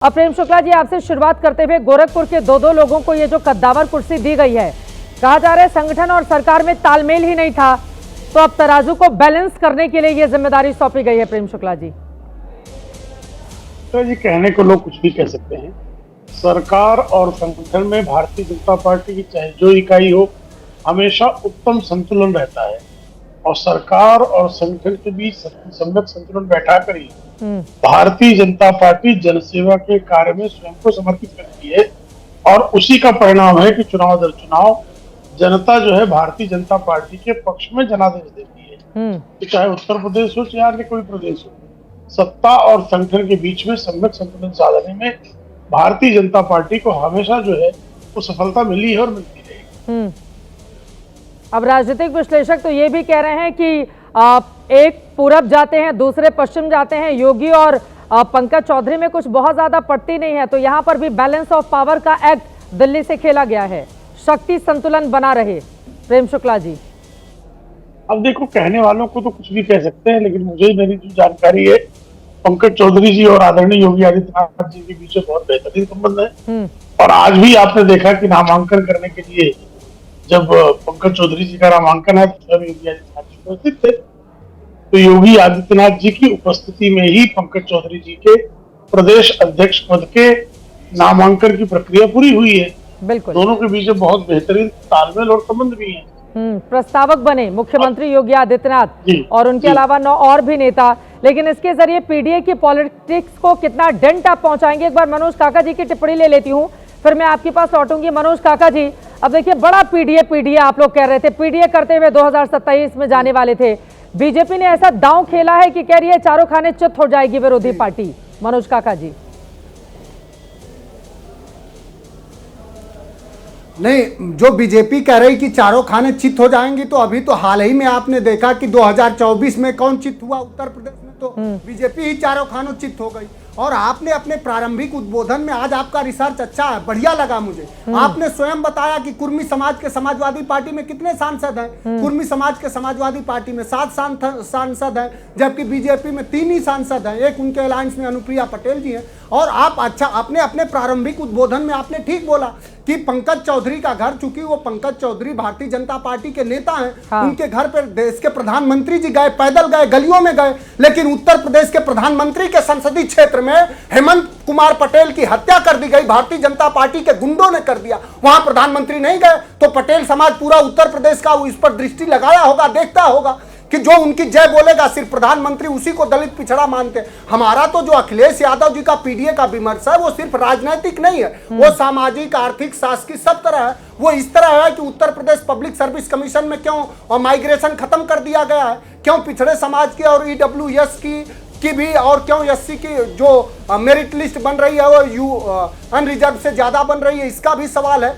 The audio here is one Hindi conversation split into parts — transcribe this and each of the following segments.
अब प्रेम शुक्ला जी, आपसे शुरुआत करते हुए गोरखपुर के दो लोगों को ये जो कद्दावर कुर्सी दी गई है, कहा जा रहा है संगठन और सरकार में तालमेल ही नहीं था, तो अब तराजू को बैलेंस करने के लिए ये जिम्मेदारी सौंपी गई है। प्रेम शुक्ला जी, तो जी कहने को लोग कुछ भी कह सकते हैं। सरकार और संगठन में भारतीय जनता पार्टी की चाहे जो इकाई हो, हमेशा उत्तम संतुलन रहता है और सरकार और संगठन के बीच संगत संतुलन बैठा कर ही भारतीय जनता पार्टी जनसेवा के कार्य में स्वयं को समर्पित करती है और उसी का परिणाम है कि चुनाव दर चुनाव जनता जो है भारतीय जनता पार्टी के पक्ष में जनादेश देती है। तो चाहे उत्तर प्रदेश हो चाहे अन्य कोई प्रदेश हो, सत्ता और संगठन के बीच में सम्यक संतुलन साधने में भारतीय जनता पार्टी को हमेशा जो है वो सफलता मिली है और मिलती रहेगी। अब राजनीतिक विश्लेषक तो ये भी कह रहे हैं कि एक पूरब जाते हैं, दूसरे पश्चिम जाते हैं, योगी और पंकज चौधरी में कुछ बहुत ज्यादा पड़ती नहीं है, तो यहाँ पर भी बैलेंस ऑफ पावर का एक्ट दिल्ली से खेला गया है, शक्ति संतुलन बना रहे। प्रेम शुक्ला जी, अब देखो कहने वालों को तो कुछ भी कह सकते हैं, लेकिन मुझे मेरी जो जानकारी है पंकज चौधरी जी और आदरणीय योगी आदित्यनाथ जी के बीच में बहुत बेहतरीन संबंध है। और आज भी आपने देखा कि नामांकन करने के लिए जब पंकज चौधरी जी का नामांकन है तो स्वयं योगी आदित्यनाथ जी उपस्थित थे, तो योगी आदित्यनाथ जी की उपस्थिति में ही पंकज चौधरी जी के प्रदेश अध्यक्ष पद के नामांकन की प्रक्रिया पूरी हुई है। बिल्कुल, दोनों के बीच बहुत बेहतरीन तालमेल और संबंध भी है। प्रस्तावक बने मुख्यमंत्री योगी आदित्यनाथ और उनके अलावा 9 और भी नेता, लेकिन इसके जरिए पीडीए की पॉलिटिक्स को कितना डेंट आप पहुंचाएंगे। एक बार मनोज काका जी की टिप्पणी ले लेती हूं, फिर मैं आपके पास लौटूंगी। मनोज काका जी, अब देखिए बड़ा पीडीए आप लोग कह रहे थे, पीडीए करते हुए 2027 में जाने वाले थे, बीजेपी ने ऐसा दांव खेला है कि कह रही है चारों खाने चित हो जाएगी विरोधी पार्टी। मनोज काका जी, नहीं, जो बीजेपी कह रही कि चारों खाने चित हो जाएंगी, तो अभी तो हाल ही में आपने देखा कि 2024 में कौन चित हुआ? उत्तर प्रदेश में तो बीजेपी ही चारों खानों चित हो गई। और आपने अपने प्रारंभिक उद्बोधन में, आज आपका रिसर्च अच्छा है, बढ़िया लगा मुझे, आपने स्वयं बताया कि कुर्मी समाज के समाजवादी पार्टी में कितने सांसद हैं। कुर्मी समाज के समाजवादी पार्टी में 7 सांसद हैं, जबकि बीजेपी में 3 ही सांसद हैं, एक उनके अलायंस में अनुप्रिया पटेल जी हैं। और आप अच्छा अपने प्रारंभिक उद्बोधन में आपने ठीक बोला कि पंकज चौधरी का घर, चूंकि वो पंकज चौधरी भारतीय जनता पार्टी के नेता हैं, उनके घर पर देश के प्रधानमंत्री जी गए, पैदल गए, गलियों में गए, लेकिन उत्तर प्रदेश के प्रधानमंत्री के संसदीय क्षेत्र में हेमंत कुमार पटेल की हत्या कर दी गई, भारतीय जनता पार्टी के गुंडों ने कर दिया, वहां प्रधानमंत्री नहीं गए। तो पटेल समाज पूरा उत्तर प्रदेश का इस पर दृष्टि लगाया होगा, देखता होगा कि जो उनकी जय बोलेगा सिर्फ प्रधानमंत्री उसी को दलित पिछड़ा मानते हैं। हमारा तो जो अखिलेश यादव जी का पीडीए का विमर्श है वो सिर्फ राजनीतिक नहीं है, वो सामाजिक, आर्थिक, शासकीय सब तरह है। वो इस तरह है कि Uttar Pradesh public service commission में क्यों और माइग्रेशन खत्म कर दिया गया है, क्यों पिछड़े समाज की और ईडब्ल्यूएस की भी, और क्यों एससी की जो मेरिट लिस्ट बन रही है वो अनरिजर्व से ज्यादा बन रही है, इसका भी सवाल है।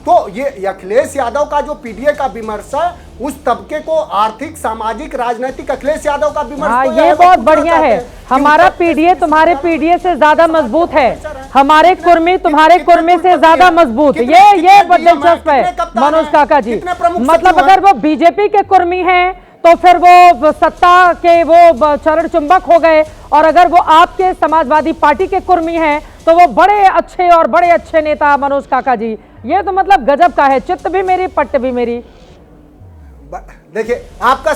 तो ये अखिलेश यादव का जो पीडीए का विमर्श है, उस तबके को आर्थिक, सामाजिक, राजनीतिक अखिलेश यादव का विमर्श ये बहुत बढ़िया है। हमारा पीडीए तुम्हारे पीडीए से ज्यादा मजबूत है, हमारे कुर्मी तुम्हारे कुर्मी से ज्यादा मजबूत। ये दिलचस्प है मनोज काका जी। मतलब अगर वो बीजेपी के कुर्मी हैं तो फिर वो सत्ता के वो चरण चुंबक हो गए, और अगर वो आपके समाजवादी पार्टी के कुर्मी हैं तो वो बड़े अच्छे नेता। मनोज काका जी, ये तो मतलब गजब का है, चित्त भी मेरी पट्ट भी मेरी। देखिए आपका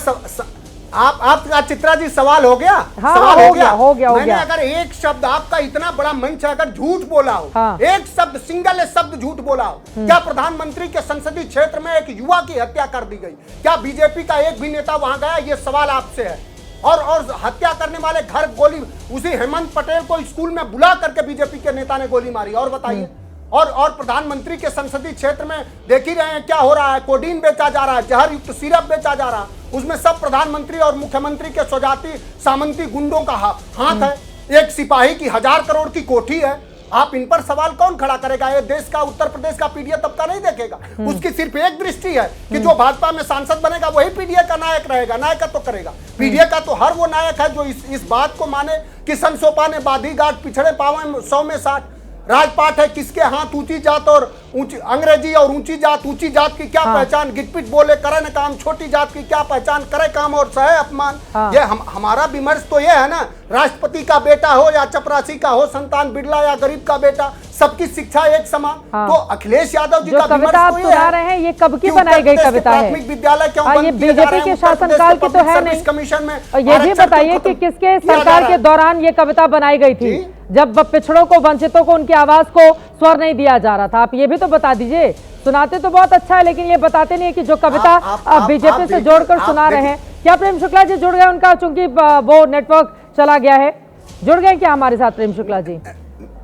चित्रा जी सवाल हो गया। हाँ, सवाल हो गया। मैंने अगर एक शब्द, आपका इतना बड़ा मंच है, अगर झूठ बोला हो, एक शब्द, सिंगल शब्द झूठ बोला हो, क्या प्रधानमंत्री के संसदीय क्षेत्र में एक युवा की हत्या कर दी गई? क्या बीजेपी का एक भी नेता वहां गया? ये सवाल आपसे है। और हत्या करने वाले घर गोली, उसी हेमंत पटेल को स्कूल में बुला करके बीजेपी के नेता ने गोली मारी। और बताइए, और प्रधानमंत्री के संसदीय क्षेत्र में देख ही रहे हैं क्या हो रहा है, कोडीन बेचा जा रहा है, जहर युक्त सिरप बेचा जा रहा है, उसमें सब प्रधानमंत्री और मुख्यमंत्री के स्वजाती सामंती गुंडों का हाथ है। एक सिपाही की 1000 करोड़ की कोठी है। आप इन पर सवाल कौन खड़ा करेगा? ये देश का, उत्तर प्रदेश का पीडीए तबका नहीं देखेगा। उसकी सिर्फ एक दृष्टि है कि जो भाजपा में सांसद बनेगा वही पीडीए का नायक रहेगा, नायकत्व करेगा। पीडीए का तो हर वो नायक है जो इस बात को माने कि संसोपा ने बाधी गांठ पिछड़े पावे 100 में 60। राजपाट है, किसके हाथ ऊंची जात और ऊंची अंग्रेजी और ऊंची जात की क्या पहचान, गिटपिट बोले करे न काम, छोटी जात की क्या पहचान, करे काम और सहे अपमान। ये हमारा विमर्श तो ये है ना, राष्ट्रपति का बेटा हो या चपरासी का हो संतान, बिरला या गरीब का बेटा, सबकी शिक्षा एक समान। तो अखिलेश यादव जी का कविता आप सुना रहे हैं, ये कब की बनाई गई कविता है? प्राथमिक विद्यालय क्यों ये बीजेपी के शासनकाल की तो है नहीं। कमीशन में ये भी बताइए कि किसके सरकार के दौरान ये कविता बनाई गई थी, जब पिछड़ों को, वंचितों को, उनकी आवाज को स्वर नहीं दिया जा रहा था? आप ये भी तो बता दीजिए। सुनाते तो बहुत अच्छा है, लेकिन ये बताते नहीं है कि जो कविता आप बीजेपी से जोड़कर सुना रहे हैं। क्या प्रेम शुक्ला जी जुड़ गए? उनका चूंकि वो नेटवर्क चला गया है, जुड़ गए क्या हमारे साथ प्रेम शुक्ला जी?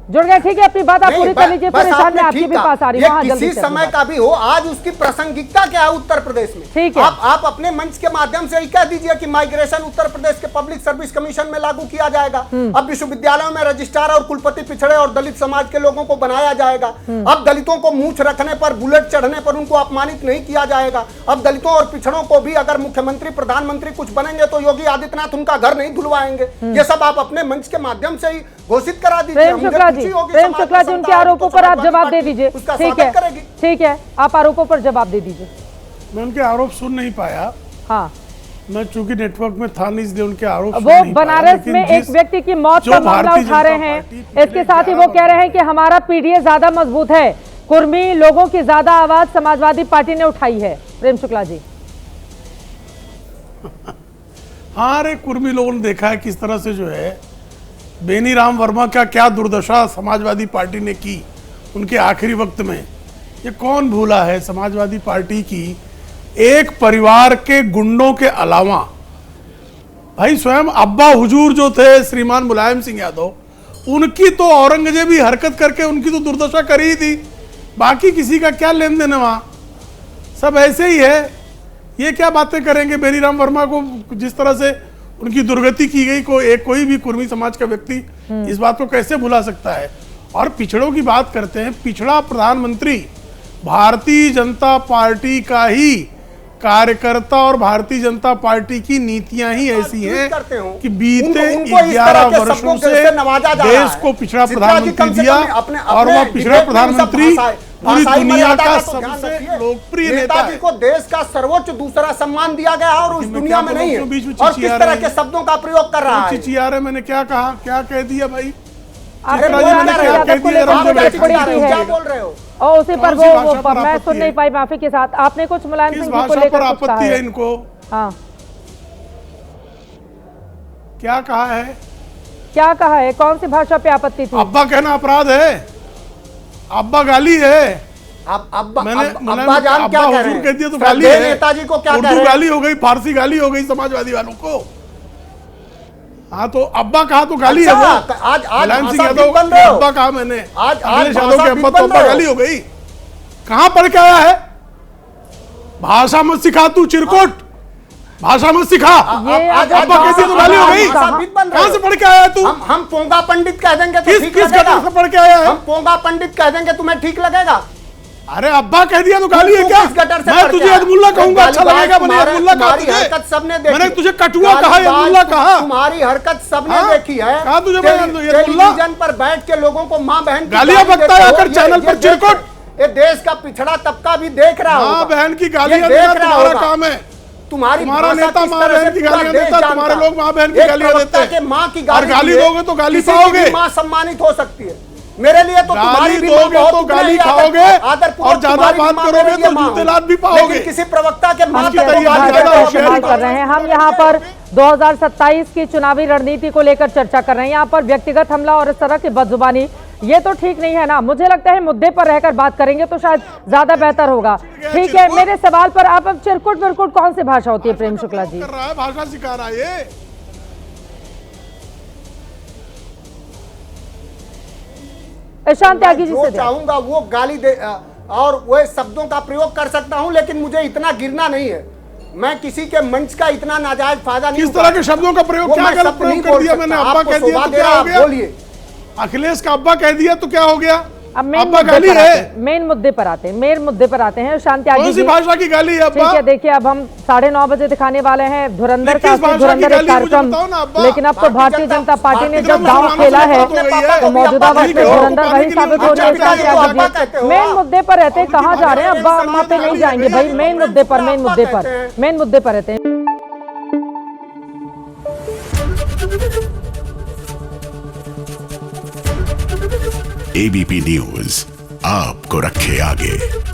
जुड़ गए, ठीक है, अपनी बात आप पूरी कर लीजिए, फिर में आपके भी पास आ रही है। किसी समय का भी हो, आज उसकी प्रासंगिकता क्या है उत्तर प्रदेश में? ठीक है, आप अपने मंच के माध्यम से ही कह दीजिए कि माइग्रेशन उत्तर प्रदेश के पब्लिक सर्विस कमीशन में लागू किया जाएगा। अब विश्वविद्यालयों में रजिस्ट्रार और कुलपति पिछड़े और दलित समाज के लोगों को बनाया जाएगा। अब दलितों को मूछ रखने पर, बुलेट चढ़ने पर उनको अपमानित नहीं किया जाएगा। अब दलितों और पिछड़ों को भी अगर मुख्यमंत्री, प्रधानमंत्री कुछ बनेंगे तो योगी आदित्यनाथ उनका घर नहीं धुलवाएंगे। ये सब आप अपने मंच के माध्यम से ही घोषित करा दीजिए। प्रेम शुक्ला जी उनके आरोपों पर आप जवाब दे दीजिए। ठीक है, आप आरोपों पर जवाब दे दीजिए। मैं उनके आरोप सुन नहीं पाया। हाँ, मैं चूंकि नेटवर्क में था नहीं, इसलिए उनके आरोप वो बनारस में एक व्यक्ति की मौत का मामला उठा रहे हैं। इसके साथ ही वो कह रहे हैं कि हमारा पीडीए ज्यादा मजबूत है, कुर्मी लोगों की ज्यादा आवाज समाजवादी पार्टी ने उठाई है। प्रेम शुक्ला जी। हाँ, अरे कुर्मी लोगों ने देखा है किस तरह से जो है बेनीराम वर्मा का क्या दुर्दशा समाजवादी पार्टी ने की उनके आखिरी वक्त में। ये कौन भूला है समाजवादी पार्टी की एक परिवार के गुंडों के अलावा, भाई स्वयं अब्बा हुजूर जो थे श्रीमान मुलायम सिंह यादव, उनकी तो औरंगजेबी हरकत करके उनकी तो दुर्दशा करी ही थी। बाकी किसी का क्या लेन देन है वहां, सब ऐसे ही है। ये क्या बातें करेंगे बेनीराम वर्मा को, जिस तरह से उनकी दुर्गति की गई, कोई भी कुर्मी समाज का व्यक्ति इस बात को कैसे भुला सकता है? और पिछड़ों की बात करते हैं, पिछड़ा प्रधानमंत्री भारतीय जनता पार्टी का ही कार्यकर्ता और भारतीय जनता पार्टी की नीतियां ही ऐसी हैं कि बीते 11 वर्षों से देश को पिछड़ा प्रधानमंत्री दिया और वह पिछड़ा प्रधानमंत्री पूरी दुनिया का सबसे लोकप्रिय नेता है। को देश का सर्वोच्च दूसरा सम्मान दिया गया और उस दुनिया में नहीं है। और किस तरह के शब्दों का प्रयोग कर रहा है? चिचियारे मैंने क्या कहा, क्या कह दिया भाई? क्या बोल रहे हो? और उसी पर वो मैं सुन नहीं पाई, माफी के साथ। आपने कुछ मुलायम सिंह जी को लेकर आपत्ति है इनको? हाँ, क्या कहा है? क्या कहा है? कौन सी भाषा पे आपत्ति थी? अब्बा कहना अपराध है, अब्बा गाली है। अब्बा जान क्या कह रहे हैं? कह दिया तो गाली है। नेताजी को क्या कह रहे हैं? उर्दू गाली हो गई, फारसी गाली हो गई समाजवादी वालों को। हाँ, तो अब्बा कहा तो गाली है वो। आज मुलायम सिंह यादव अब्बा कहा मैंने, अखिलेश यादव के अब्बा तो अब्बा गाली हो गई। कहां पढ़ के आया है? भाषा मत सिखा तू चिरकुट, भाषा मत सिखा। अब्बा कैसी तो गाली हो गई? कहां से पढ़ के आया तू? हम पोंगा पंडित कह देंगे तो ठीक लगेगा? किस गटर से पढ़ के आया है? हम पोंगा पंडित कह देंगे तुम्हें ठीक लगेगा? अरे अब्बा कह दिया तो गाली है क्या? मैं तुझे अदमुल्ला कहूंगा, अच्छा लगेगा? मैंने अदमुल्ला कहा तुझे? हरकत सबने देखी। मैंने तुझे कटुआ कहा, अदमुल्ला कहा? तुम्हारी हरकत सबने देखी है। कहा तुझे टेलीविजन पर बैठ के लोगों को माँ बहन गालियां बकता है आकर चैनल पर चिरकुट। ये देश का पिछड़ा तबका भी देख रहा होगा। माँ बहन की गालियां देना तुम्हारा काम है। तुम्हारा नेता माँ बहन की गालियां देता, तुम्हारे लोग माँ बहन की गालियां देते हैं। माँ की गाली दोगे तो गाली पाओगे। माँ सम्मानित हो सकती है। मेरे लिए तो गाली दोगे तो गाली खाओगे और ज्यादा बात करोगे तो जूते लात भी पाओगे। किसी प्रवक्ता के माँ कर रहे हैं हम यहाँ पर 2027 की चुनावी रणनीति को लेकर चर्चा कर रहे हैं। यहाँ पर व्यक्तिगत हमला और इस तरह की बदजुबानी, ये तो ठीक नहीं है ना। मुझे लगता है मुद्दे पर रहकर बात करेंगे तो शायद ज्यादा बेहतर होगा। ठीक है, मेरे सवाल पर आप अब चिरकुट विरकुट कौन सी भाषा होती है प्रेम शुक्ला जी? भाषा सिखा रहा है ईशान त्यागी जी से चाहूंगा वो गाली दे और वो शब्दों का प्रयोग कर सकता हूं, लेकिन मुझे इतना गिरना नहीं है। मैं किसी के मंच का इतना नाजायज फायदा नहीं। किस तरह के शब्दों का प्रयोग, क्या गलत प्रयोग कर दिया मैंने? अब्बा कह दिया तो क्या हो गया? बोलिए। अखिलेश का अब्बा कह दिया तो क्या हो गया? अब अब्बा गाली है। मेन मुद्दे पर आते हैं, शांति कौन आगे सी जी। भाषा की गाली है ठीक अब्बा? है, देखिए अब हम 9:30 बजे दिखाने वाले हैं धुरंधर का किस भाषा की धुरंधर गाली एक मुझे कार्यक्रम। बताओ ना अब्बा। लेकिन अब तो भारतीय जनता पार्टी ने कितना जब दांव मुसलमानों खेला से है नफरत हो गई है। तो मौजूदा वक्त में धुरंधर वही पानी साबित के हो लिए रही है। अच्छा, शांति अब्बा आगे कहते जी, हो मेन आप। मुद्दे पर रहते हैं, उनकी कहाँ जा रहे हैं भाषा अब्बा? में वहाँ पे नहीं जाएंगे भाई, मेन मुद्दे पर एबीपी न्यूज आपको रखे आगे।